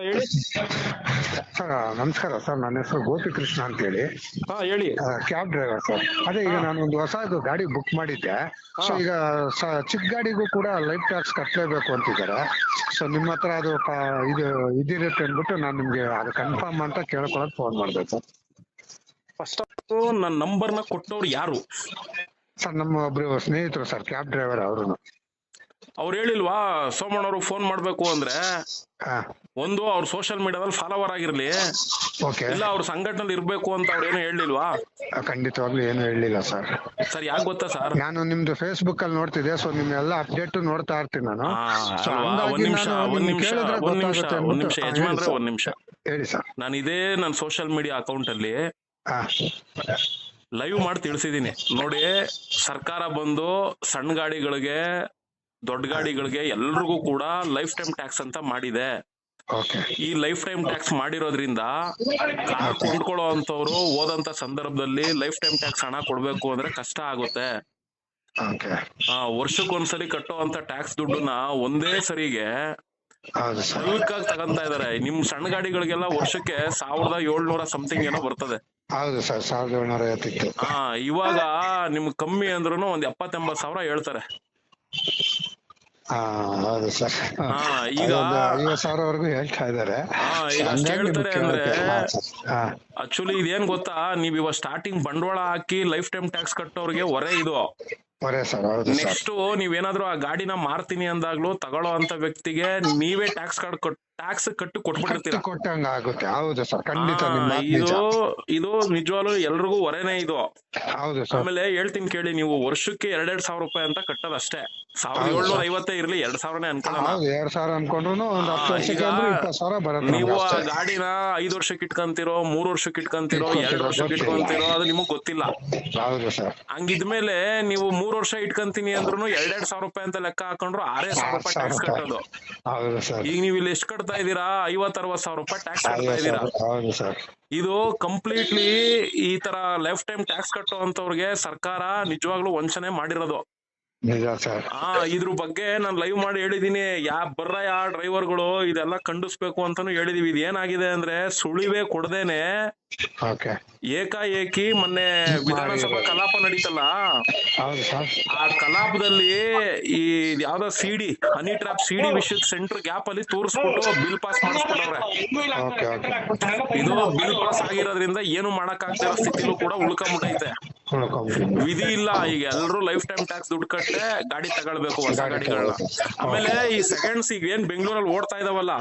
ಹೇಳಿ. ಸರ್ ನಮಸ್ಕಾರ ಸರ್, ನನ್ನ ಹೆಸರು ಗೋಪಿಕೃಷ್ಣ ಅಂತೇಳಿ, ಹಾ ಹೇಳಿ. Cab driver sir. ಅದೇ ಈಗ ಹಾ. ನಾನು ಒಂದು ಹೊಸದು ಗಾಡಿ ಬುಕ್ ಮಾಡಿದ್ದೆ. ಸೊ ಹಾ. ಈಗ ಚಿಕ್ಕ ಗಾಡಿಗೂ ಕೂಡ ಲೈಫ್ ಟ್ಯಾಕ್ಸ್ ಕಟ್ಟಲೇಬೇಕು ಅಂತಿದ್ದಾರೆ. ಸೊ ನಿಮ್ಮ ಹತ್ರ ಅದು ಇದು ಇದಿರುತ್ತೆ ಅಂದ್ಬಿಟ್ಟು ನಾನು ನಿಮ್ಗೆ ಅದು ಕನ್ಫರ್ಮ್ ಅಂತ ಕೇಳ್ಕೊಳಕ್ ಫೋನ್ ಮಾಡಿದೆ ಸರ್. ಫಸ್ಟ್ ನನ್ನ ನಂಬರ್ನ ಕೊಟ್ಟವ್ರು ಯಾರು? ಸರ್ ನಮ್ಮ ಒಬ್ರು ಸ್ನೇಹಿತರು ಸರ್, ಕ್ಯಾಬ್ ಡ್ರೈವರ್ ಅವರು. ಅವ್ರು ಹೇಳಿಲ್ವಾ ಸೋಮಣ್ಣವ್ರು ಫೋನ್ ಮಾಡ್ಬೇಕು ಅಂದ್ರೆ? ಹಾ, ಒಂದು ಅವ್ರ ಸೋಷಿಯಲ್ ಮೀಡಿಯಾದಲ್ಲಿ ಫಾಲೋವರ್ ಆಗಿರ್ಲಿ, ಓಕೆ. ಇಲ್ಲ ಅವ್ರ ಸಂಘಟನೆಯಲ್ಲಿ ಇರ್ಬೇಕು ಅಂತ ಅವ್ರು ಏನು ಹೇಳಿಲ್ವಾ? ಖಂಡಿತವಾಗ್ಲೂ ಏನು ಹೇಳಿಲ್ಲ ಸರ್. ಸರ್ ಯಾಕೆ ಗೊತ್ತಾ ಸರ್? ನಾನು ನಿಮ್ದು ಫೇಸ್ಬುಕ್ ಅಲ್ಲಿ ನೋಡ್ತಿದ್ದೆ, ಸೊ ನಿಮ್ಮೆಲ್ಲ ಅಪ್ಡೇಟ್ ನೋಡ್ತಾ ಇರ್ತೀನಿ ನಾನು. ಸೊ ಅಲ್ವಾ? ಹಂಗಾಗಿ ಒಂದ್ ನಿಮಿಷ ನಾನು ಒಂದ್ ನಿಮ್ಗೆ ನಿಮಿಷ ಕೇಳಿದ್ರೆ ಒಂದ್ ನಿಮಿಷ ಗೊತ್ತಾಗುತ್ತೆ ಒಂದ್ ನಿಮಿಷ ಅಂದ್ಬಿಟ್ಟು. ಯಜಮಾನ್ರೆ ಒಂದ್ ನಿಮಿಷ. ಹೇಳಿ ಸರ್. ನಾನು ಇದೇ ನನ್ನ ಸೋಷಿಯಲ್ ಮೀಡಿಯಾ ಅಕೌಂಟ್ ಅಲ್ಲಿ ಹಾ, ಲೈವ್ ಮಾಡಿ ತಿಳಿಸಿದೀನಿ ನೋಡಿ. ಸರ್ಕಾರ ಬಂದು ಸಣ್ಣ ಗಾಡಿಗಳಿಗೆ, ದೊಡ್ಡ ಗಾಡಿಗಳಿಗೆ ಎಲ್ರಿಗೂ ಕೂಡ ಲೈಫ್ ಟೈಮ್ ಟ್ಯಾಕ್ಸ್ ಅಂತ ಮಾಡಿದೆ. ಓಕೆ. ಈ ಲೈಫ್ ಟೈಮ್ ಟ್ಯಾಕ್ಸ್ ಮಾಡಿರೋದ್ರಿಂದ ಕಾರ್ ಕೊಂಡ್ಕೊಳ್ಳೋ ಅಂತವ್ರು ಹೋದಂತ ಸಂದರ್ಭದಲ್ಲಿ ಲೈಫ್ ಟೈಮ್ ಟ್ಯಾಕ್ಸ್ ಹಣ ಕೊಡ್ಬೇಕು ಅಂದ್ರೆ ಕಷ್ಟ ಆಗುತ್ತೆ. ಓಕೆ. ವರ್ಷಕ್ಕೊಂದ್ಸಲಿ ಕಟ್ಟೋ ಅಂತ ಟ್ಯಾಕ್ಸ್ ದುಡ್ಡನ್ನ ಒಂದೇ ಸರಿಗೆ ಹೌದು ಸರ್. ಬಲ್ಕ್ ಆಗಿ ತಗೊಂತಾ ಇದಾರೆ. ನಿಮ್ ಸಣ್ಣ ಗಾಡಿಗಳಿಗೆಲ್ಲ ವರ್ಷಕ್ಕೆ 1700 ಸಮಥಿಂಗ್ ಏನೋ ಬರ್ತದೆ. ಹೌದು ಸರ್, 1750 ಇತ್ತು. ಇವಾಗ ನಿಮ್ಗೆ ಕಮ್ಮಿ ಅಂದ್ರೂ ಒಂದ್ 70-80 ಸಾವಿರ ಹೇಳ್ತಾರೆ. ಹಾ, ಹೌದು ಸರ್. ಈಗ 50,000ವರೆಗೂ ಹೇಳ್ತಾ ಇದಾರೆ. ಈಗ ಅಷ್ಟ್ ಹೇಳ್ತಾರೆ ಅಂದ್ರೆ ಹಾ, ಆಕ್ಚುಲಿ ಇದೇನ್ ಗೊತ್ತಾ, ನೀವ್ ಇವಾಗ ಸ್ಟಾರ್ಟಿಂಗ್ ಬಂಡವಾಳ ಹಾಕಿ ಲೈಫ್ ಟೈಮ್ ಟ್ಯಾಕ್ಸ್ ಕಟ್ಟೋರ್ಗೆ ಹೊರೆ ಇದು. ಬರೇ ಸರ್. ಹೌದು ಸರ್. ನೆಕ್ಸ್ಟ್ ನೀವೇನಾದ್ರೂ ಆ ಗಾಡಿನ ಮಾರ್ತೀನಿ ಅಂದಾಗ್ಲೂ ತಗೊಳ್ಳೋ ಅಂತ ವ್ಯಕ್ತಿಗೆ ನೀವೇ ಟ್ಯಾಕ್ಸ್ ಕಟ್ಟು ಕೊಟ್ಬಿಟ್ಟಿರ್ತೀರ. ಕೊಟ್ಟಂಗ ಆಗುತ್ತೆ. ಹೌದು ಸರ್, ಖಂಡಿತ ನಿಮ್ಮ ಮಾತು ನಿಜ. ಇದು ನಿಜವಾಗ್ಲೂ ಎಲ್ರಿಗೂ ಹೊರೆನೇ ಇದು. ಹೌದು ಸರ್. ಆಮೇಲೆ ಹೇಳ್ತೀನಿ ಕೇಳಿ, ನೀವು ವರ್ಷಕ್ಕೆ 2,000 ರೂಪಾಯಿ ಅಂತ ಕಟ್ಟೋದಷ್ಟೇ. 1,750 ಇರ್ಲಿ, 2,000 ಅನ್ಕೊಳ್ಳೋಣ. ಹೌದು, 2,000 ಅನ್ಕೊಂಡ್ರು ಒಂದು 10 ವರ್ಷಕ್ಕೆ ಈಗ ಅಂದ್ರೆ 20,000 ಬರುತ್ತೆ ನೀವು ನಮ್ಗೆ ಆ ಅಷ್ಟೇ. ಗಾಡಿನ 5 ವರ್ಷಕ್ಕೆ ಇಟ್ಕೊಂತಿರೋ, 3 ವರ್ಷಕ್ಕೆ ಇಟ್ಕೊಂತಿರೋ, 2 ವರ್ಷಕ್ಕೆ ಇಟ್ಕೊಂತಿರೋ, ಅದು ನಿಮಗ್ ಗೊತ್ತಿಲ್ಲ. ಹೌದು ಸರ್. ಹಂಗಿದ್ಮೇಲೆ ನೀವು 3 ವರ್ಷ ಇಟ್ಕೊಂತೀನಿ ಅಂದ್ರೂ 2,000 ರೂಪಾಯಿ ಅಂತ ಲೆಕ್ಕ ಹಾಕೊಂಡ್ರು 6,000 ರೂಪಾಯಿ ಟ್ಯಾಕ್ಸ್ ಕಟ್ಟೋದು. ಹೌದು ಸರ್. ಈಗ ನೀವು ಇಲ್ಲಿ ಎಷ್ಟು ಕಟ್ತಾ ಇದೀರಾ? 50-60 ಸಾವಿರ ರೂಪಾಯಿ ಟ್ಯಾಕ್ಸ್ ಕಟ್ತಾ ಇದೀರಾ. ಹೌದು ಸರ್. ಇದು ಕಂಪ್ಲೀಟ್ಲಿ ಈ ತರ ಲೈಫ್ ಟೈಮ್ ಟ್ಯಾಕ್ಸ್ ಕಟ್ಟುವಂತವ್ರಿಗೆ ಸರ್ಕಾರ ನಿಜವಾಗ್ಲೂ ವಂಚನೆ ಮಾಡಿರೋದು. ನಿಜ ಸರ್. ಇದ್ರ ಬಗ್ಗೆ ನಾನು ಲೈವ್ ಮಾಡಿ ಹೇಳಿದೀನಿ. ಯಾ ಡ್ರೈವರ್ಗಳು ಇದೆಲ್ಲ ಖಂಡಿಸ್ಬೇಕು ಅಂತಾನು ಹೇಳಿದೀವಿ. ಇದು ಏನಾಗಿದೆ ಅಂದ್ರೆ ಸುಳಿವೆ ಕೊಡದೇನೆ ಓಕೆ. ಏಕಾಏಕಿ ಮೊನ್ನೆ ವಿಧಾನಸಭಾ ಕಲಾಪ ನಡೀತಲ್ಲ, ಹೌದು ಸರ್. ಆ ಕಲಾಪದಲ್ಲಿ ಈ ಯಾವ್ದೋ ಸಿಡಿ ಹನಿ ಟ್ರಾಪ್ ಸಿಡಿ ವಿಷಯದ ಸೆಂಟರ್ ಗ್ಯಾಪ್ ಅಲ್ಲಿ ತೋರಿಸ್ಬಿಟ್ಟು ಬಿಲ್ ಪಾಸ್ ಮಾಡಿಸ್ಬಿಟ್ಟವ್ರೆ. ಓಕೆ. ಓಕೆ. ಇದು ಬಿಲ್ ಪಾಸ್ ಆಗಿರೋದ್ರಿಂದ ಏನು ಮಾಡಕ್ ಆಗ್ತಿರೋ ಸ್ಥಿತಿಲೂ ಕೂಡ ಉಳ್ಕೊಂಬಿಟ್ಟೈತೆ. ವಿಧಿ ಇಲ್ಲ. ಈಗ ಎಲ್ರು ಲೈಫ್ ಟೈಮ್ ಟ್ಯಾಕ್ಸ್ ದುಡ್ಡು ಕಟ್ಟೆ ಗಾಡಿ ತಗೊಳ್ಬೇಕು, ಹೊಸ ಗಾಡಿಗಳನ್ನ. ಆಮೇಲೆ ಈ ಸೆಕೆಂಡ್ಸ್ ಈಗ ಏನ್ ಬೆಂಗಳೂರಲ್ಲಿ ಓಡ್ತಾ ಇದಾವಲ್ಲ,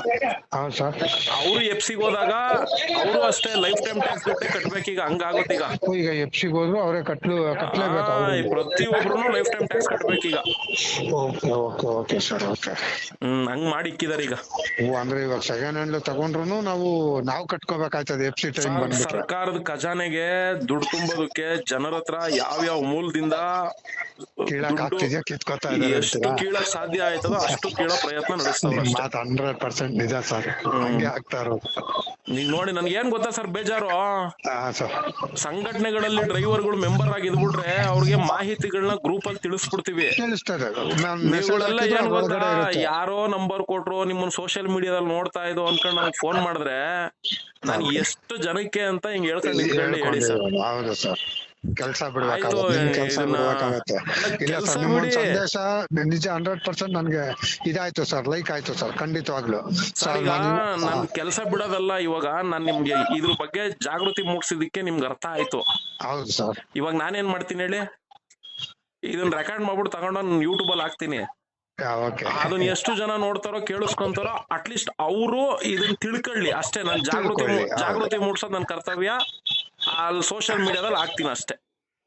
ಹೌದು ಸರ್. ಅವರು ಎಫ್ಸಿಗೆ ಹೋದಾಗ ಅವರು ಅಷ್ಟೇ ಲೈಫ್ ಟೈಮ್ ಟ್ಯಾಕ್ಸ್ ದುಡ್ಡೇ ಕಟ್ಬೇಕೀಗ. ಹಂಗಾಗುತ್ತೀಗ. ಈಗ ಎಫ್ಸಿಗೆ ಹೋದ್ರು ಅವರೇ ಕಟ್ಲೇಬೇಕು. ಪ್ರತಿಯೊಬ್ರು ಲೈಫ್ ಟೈಮ್ ಟ್ಯಾಕ್ಸ್ ಕಟ್ಬೇಕೀಗ. Okay. Okay. Okay sir. Okay. ಹಂಗ್ ಮಾಡಿ ಇಕ್ಕಿದಾರೆ ಈಗ. ಅಂದ್ರೆ ಇವಾಗ ಸೆಕೆಂಡ್ ಹ್ಯಾಂಡ್ ತಗೊಂಡ್ರು ನಾವು ಕಟ್ಕೋಬೇಕಾಯ್ತದೆ ಎಫ್ಸಿ ಟೈಮ್ ಬಂದ್ಬಿಟ್ರೆ. ಸರ್ಕಾರದ ಖಜಾನೆಗೆ ದುಡ್ಡು ತುಂಬೋದಕ್ಕೆ ಜನರ ಹತ್ರ ಯಾವ್ಯಾವ ಮೂಲದಿಂದ ಕೀಳಕ್ ಆಗ್ತಿದ್ಯಾ, ಕಿತ್ಕೋತಾ ಇದಾರೆ. ಎಷ್ಟು ಕೀಳಕ್ ಸಾಧ್ಯ ಆಯ್ತದೋ ಅಷ್ಟು ಕೀಳೋ ಪ್ರಯತ್ನ ನಡೆಸ್ತಾವ್ರೆ ಅಷ್ಟೇ. 100% ನಿಜ ಸರ್. ಹಂಗೆ ಆಗ್ತಾ ಇರೋದು. ನೀವ್ ನೋಡಿ, ನನ್ಗೆ ಏನ್ ಗೊತ್ತಾ ಸರ್ ಬೇಜಾರು, ಸರ್, ಸಂಘಟನೆಗಳಲ್ಲಿ ಡ್ರೈವರ್ಗಳು ಮೆಂಬರ್ ಆಗಿದ್ಬಿಟ್ರೆ ಅವ್ರಿಗೆ ಮಾಹಿತಿಗಳನ್ನ ಗ್ರೂಪ್ ಅಲ್ಲಿ ತಿಳಿಸ್ಬಿಡ್ತೀವಿ. ತಿಳಿಸ್ತಾರೆ. ನೀವುಗಳೆಲ್ಲ ಏನ್ ಗೊತ್ತಾ, ಯಾರೋ ನಂಬರ್ ಕೊಟ್ರು, ನಿಮ್ಮನ್ನ ಸೋಷಿಯಲ್ ಮೀಡಿಯಾದಲ್ಲಿ ನೋಡ್ತಾ ಇದ್ದು ಅನ್ಕೊಂಡು ನಮ್ಗೆ ಫೋನ್ ಮಾಡಿದ್ರೆ ನಾನು ಎಷ್ಟು ಜನಕ್ಕೆ ಅಂತ ಹಿಂಗ್ ಹೇಳ್ಕೊಂಡು ನಿಂತ್ಕೊಳ್ಳಿ ಹೇಳಿ ಸರ್. ಹೌದು ಸರ್. ಕೆಲಸ ಆಯ್ತು, ಬಿಡ್ಬೇಕಾಗತ್ತೆ. ಇಲ್ಲ ಕೆಲ್ಸ ಸರ್, ನಿಮ್ಮ ಬಿಡಿ. ಸಂದೇಶ ನಿಜ 100% ನನ್ಗೆ ಇದಾಯ್ತು ಸರ್, ಲೈಕ್ ಆಯ್ತು ಸರ್, ಖಂಡಿತವಾಗ್ಲು. ಸರ್ ಈಗ ನನ್ ಕೆಲಸ ಬಿಡೋದಲ್ಲ, ಇವಾಗ ನಾನ್ ನಿಮ್ಗೆ ಇದ್ರ ಬಗ್ಗೆ ಜಾಗೃತಿ ಮೂಡಿಸಿದಕ್ಕೆ ನಿಮ್ಗೆ ಅರ್ಥ ಆಯ್ತು. ಹೌದು ಸರ್. ಇವಾಗ ನಾನೇನ್ ಮಾಡ್ತೀನಿ ಹೇಳಿ, ಇದನ್ನ ರೆಕಾರ್ಡ್ ಮಾಡ್ಬಿಟ್ಟು ತಗೊಂಡು ನಾನು ಯೂಟ್ಯೂಬ್ ಅಲ್ಲಿ ಹಾಕ್ತೀನಿ. ಅದನ್ನ ಎಷ್ಟು ಜನ ನೋಡ್ತಾರೋ ಕೇಳಿಸ್ಕೊಂತಾರೋ ಅಟ್ಲೀಸ್ಟ್ ಅವರು ಇದನ್ನ ತಿಳ್ಕೊಳ್ಳಿ ಅಷ್ಟೇ. ನಾನು ಜಾಗೃತಿ ಮೂಡಿಸೋದು ನನ್ನ ಕರ್ತವ್ಯ. ಅಲ್ಲಿ ಸೋಷಿಯಲ್ ಮೀಡಿಯಾದಲ್ಲಿ ಹಾಕ್ತೀನಿ ಅಷ್ಟೇ.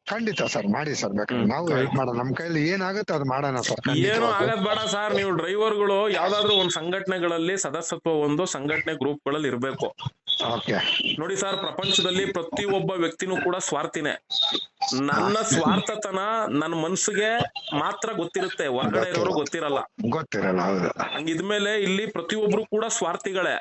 ಖಂಡಿತ ಸರ್, ಮಾಡಿ ಸರ್. ಬೇಕಾದ್ರೆ ನಾವು ಹೆಲ್ಪ್ ಮಾಡೋಣ, ನಮ್ ಕೈಲಿ ಏನಾಗುತ್ತೆ ಅದು ಮಾಡೋಣ ಸರ್. ಏನು ಆಗದ್ ಬೇಡ ಸರ್. ನೀವು ಡ್ರೈವರ್ಗಳು ಯಾವ್ದಾದ್ರು ಒಂದ್ ಸಂಘಟನೆಗಳಲ್ಲಿ ಸದಸ್ಯತ್ವ ಒಂದು ಸಂಘಟನೆ ಗ್ರೂಪ್ ಗಳಲ್ಲಿ ಇರ್ಬೇಕು. ನೋಡಿ ಸರ್, ಪ್ರಪಂಚದಲ್ಲಿ ಪ್ರತಿಯೊಬ್ಬ ವ್ಯಕ್ತಿನೂ ಕೂಡ ಸ್ವಾರ್ಥಿನೇ. ನನ್ನ ಸ್ವಾರ್ಥತನ ನನ್ನ ಮನ್ಸಿಗೆ ಮಾತ್ರ ಗೊತ್ತಿರುತ್ತೆ, ಹೊರಗಡೆ ಇರೋರು ಗೊತ್ತಿರಲ್ಲ. ಹೌದು. ಹಂಗಿದ್ಮೇಲೆ ಇಲ್ಲಿ ಪ್ರತಿಯೊಬ್ರು ಕೂಡ ಸ್ವಾರ್ಥಿಗಳೇ.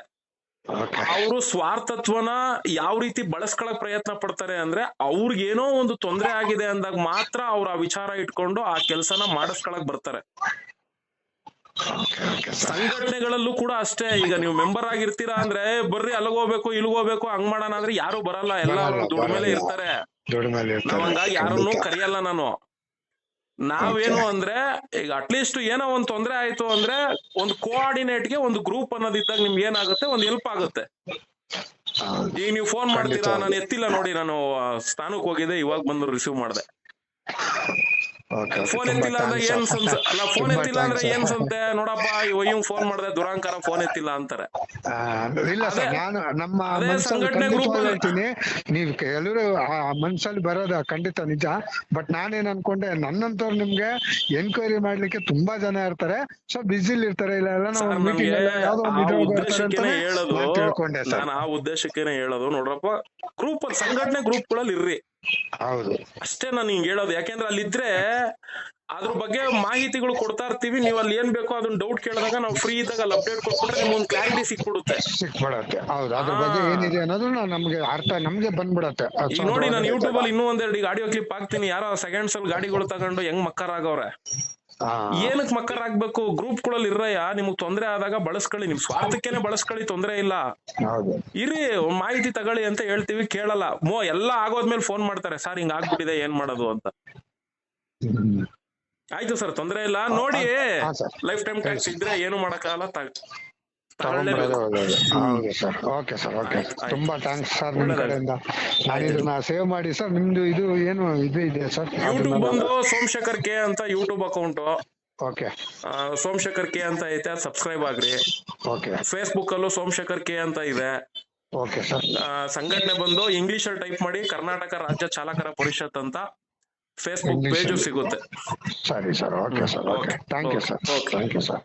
ಅವರು ಸ್ವಾರ್ಥತ್ವನ ಯಾವ ರೀತಿ ಬಳಸ್ಕೊಳಕ್ ಪ್ರಯತ್ನ ಪಡ್ತಾರೆ ಅಂದ್ರೆ, ಅವ್ರಿಗೇನೋ ಒಂದು ತೊಂದರೆ ಆಗಿದೆ ಅಂದಾಗ ಮಾತ್ರ ಅವ್ರ ಆ ವಿಚಾರ ಇಟ್ಕೊಂಡು ಆ ಕೆಲ್ಸನ ಮಾಡಿಸ್ಕೊಳಕ್ ಬರ್ತಾರೆ. ಸಂಘಟನೆಗಳಲ್ಲೂ ಕೂಡ ಅಷ್ಟೇ. ಈಗ ನೀವು ಮೆಂಬರ್ ಆಗಿರ್ತೀರಾ ಅಂದ್ರೆ ಬರ್ರಿ ಅಲ್ಲಿಗೋಗ್ಬೇಕು ಇಲ್ಲಿಗೋಗ್ಬೇಕು ಹಂಗ್ ಮಾಡೋಣ ಅಂದ್ರೆ ಯಾರು ಬರಲ್ಲ, ಎಲ್ಲ ದುಡ್ಡು ಮೇಲೆ ಇರ್ತಾರೆ. ನಾವ್ ಹಂಗಾಗಿ ಯಾರನ್ನು ಕರಿಯಲ್ಲ ನಾನು. ನಾವೇನು ಅಂದ್ರೆ ಈಗ ಅಟ್ಲೀಸ್ಟ್ ಏನೋ ಒಂದ್ ತೊಂದ್ರೆ ಆಯ್ತು ಅಂದ್ರೆ ಒಂದು ಕೋಆರ್ಡಿನೇಟ್ ಗೆ ಒಂದು ಗ್ರೂಪ್ ಅನ್ನೋದಿದ್ದಾಗ ನಿಮ್ಗೆ ಏನಾಗುತ್ತೆ, ಒಂದು ಹೆಲ್ಪ್ ಆಗುತ್ತೆ. ಈಗ ನೀವು ಫೋನ್ ಮಾಡ್ತೀರಾ, ನಾನು ಎತ್ತಿಲ್ಲ ನೋಡಿ, ನಾನು ಸ್ಥಾನಕ್ಕೆ ಹೋಗಿದ್ದೆ, ಇವಾಗ ಬಂದು ರಿಸೀವ್ ಮಾಡಿದೆ. ಫೋನ್ ಎತ್ತಿಲ್ಲ ಅಂದ್ರೆ ಏನ್ ಅಲ್ಲ, ಫೋನ್ ಎತ್ತಿಲ್ಲ ಅಂದ್ರೆ ಏನ್ ಸಂತೆ, ನೋಡಪ್ಪ ಇವ್ ಫೋನ್ ಮಾಡಿದೆ ದುರಾಂಕಾರ ಫೋನ್ ಎತ್ತಿಲ್ಲ ಅಂತಾರೆ. ಇಲ್ಲ ಸರ್, ನಾನು ನಮ್ಮ ಸಂಘಟನೆ ಗ್ರೂಪ್ ಹೇಳ್ತೀನಿ, ನೀವ್ ಎಲ್ಲರೂ ಮನ್ಸಲ್ಲಿ ಬರೋದ ಖಂಡಿತ ನಿಜ. ಬಟ್ ನಾನೇನ್ ಅನ್ಕೊಂಡೆ, ನನ್ನಂತವ್ರು ನಿಮ್ಗೆ ಎನ್ಕ್ವೈರಿ ಮಾಡ್ಲಿಕ್ಕೆ ತುಂಬಾ ಜನ ಇರ್ತಾರೆ, ಸೊ ಬಿಸಿಲಿ ಇರ್ತಾರೆ, ಇಲ್ಲ ತಿಳ್ಕೊಂಡೆ. ನಾನು ಆ ಉದ್ದೇಶಕ್ಕೇನೆ ಹೇಳೋದು, ನೋಡ್ರಪ್ಪ ಗ್ರೂಪ್ ಸಂಘಟನೆ ಗ್ರೂಪ್ಗಳಲ್ಲಿ ಇರ್ರಿ, ಹೌದು ಅಷ್ಟೇ ನಾನು ಹಿಂಗ್ ಹೇಳೋದು. ಯಾಕೆಂದ್ರೆ ಅಲ್ಲಿದ್ರೆ ಅದ್ರ ಬಗ್ಗೆ ಮಾಹಿತಿಗಳು ಕೊಡ್ತಾ ಇರ್ತೀವಿ, ನೀವು ಅಲ್ಲಿ ಏನ್ ಬೇಕೋ ಅದನ್ನ ಡೌಟ್ ಕೇಳಿದಾಗ ನಾವು ಫ್ರೀ ಇದ್ದಾಗ ಅಲ್ಲಿ ಅಪ್ಡೇಟ್ ಕೊಟ್ಬಿಟ್ರೆ ನಿಮ್ಗೆ ಒಂದು ಕ್ಲಾರಿಟಿ ಸಿಕ್ಬಿಡುತ್ತೆ. ಹೌದು, ಅದ್ರ ಬಗ್ಗೆ ಏನಿದೆ ಅನ್ನೋದು ನಮ್ಗೆ ಅರ್ಥ ನಮ್ಗೆ ಬಂದ್ಬಿಡತ್ತೆ. ಈಗ ನೋಡಿ, ನಾನು ಯೂಟ್ಯೂಬ್ ಅಲ್ಲಿ ಇನ್ನೂ ಒಂದೆರಡು ಈಗ ಆಡಿಯೋ ಕ್ಲಿಪ್ ಹಾಕ್ತೀನಿ. ಯಾರೋ ಸೆಕೆಂಡ್ಸ್ ಅಲ್ಲಿ ಗಾಡಿಗಳು ತಗೊಂಡು ಹೆಂಗ್ ಮಕ್ಕರಾಗವ್ರೆ, ಏನಕ್ ಮಕ್ಕರಾಗ್ಬೇಕು? ಗ್ರೂಪ್ ಗಳಲ್ಲಿ ಇರ್ರಯ್ಯ, ನಿಮ್ಗ್ ತೊಂದ್ರೆ ಆದಾಗ ಬಳಸ್ಕೊಳ್ಳಿ, ನಿಮ್ ಸ್ವಾರ್ಥಕ್ಕೇನೆ ಬಳಸ್ಕೊಳ್ಳಿ, ತೊಂದ್ರೆ ಇಲ್ಲ, ಇರಿ ಮಾಹಿತಿ ತಗೊಳ್ಳಿ ಅಂತ ಹೇಳ್ತೀವಿ, ಕೇಳಲ್ಲ. ಎಲ್ಲ ಆಗೋದ್ಮೇಲೆ ಫೋನ್ ಮಾಡ್ತಾರೆ, ಸರ್ ಹಿಂಗ್ ಆಗ್ಬಿಟ್ಟಿದೆ ಏನ್ ಮಾಡೋದು ಅಂತ. ಆಯ್ತು ಸರ್, ತೊಂದ್ರೆ ಇಲ್ಲ, ನೋಡಿ ಲೈಫ್ ಟೈಮ್ ಟ್ಯಾಕ್ಸ್ ಇದ್ರೆ ಏನು ಮಾಡಕ್ಕಾಗಲ್ಲ, ಓಕೆ ಸರ್, ಓಕೆ, ತುಂಬಾ ಥ್ಯಾಂಕ್ಸ್ ಸರ್ ನಿಮ್ ಕಡೆಯಿಂದ. ನಾನು ಇದನ್ನ ಸೇವ್ ಮಾಡಿ ಸರ್. ನಿಮ್ದು ಇದು ಏನು ಇದು ಇದೆ ಸರ್? ಯೂಟ್ಯೂಬ್ ಬಂದು ಸೋಮಶೇಖರ್ ಕೆ ಅಂತ YouTube account, okay, Somashekar K ಅಂತ ಐತೆ, ಸಬ್ಸ್ಕ್ರೈಬ್ ಆಗ್ರಿ. ಓಕೆ, ಫೇಸ್ಬುಕ್ ಅಲ್ಲೂ ಸೋಮಶೇಖರ್ ಕೆ ಅಂತ ಇದೆ. Okay sir. ಸಂಘಟನೆ ಬಂದು ಇಂಗ್ಲಿಷ್ ಅಲ್ಲಿ ಟೈಪ್ ಮಾಡಿ ಕರ್ನಾಟಕ ರಾಜ್ಯ ಚಾಲಕರ ಪರಿಷತ್ ಅಂತ ಫೇಸ್ಬುಕ್ ಪೇಜ್ ಸಿಗುತ್ತೆ. ಸರಿ sir, okay sir, okay, thank you sir, thank you sir.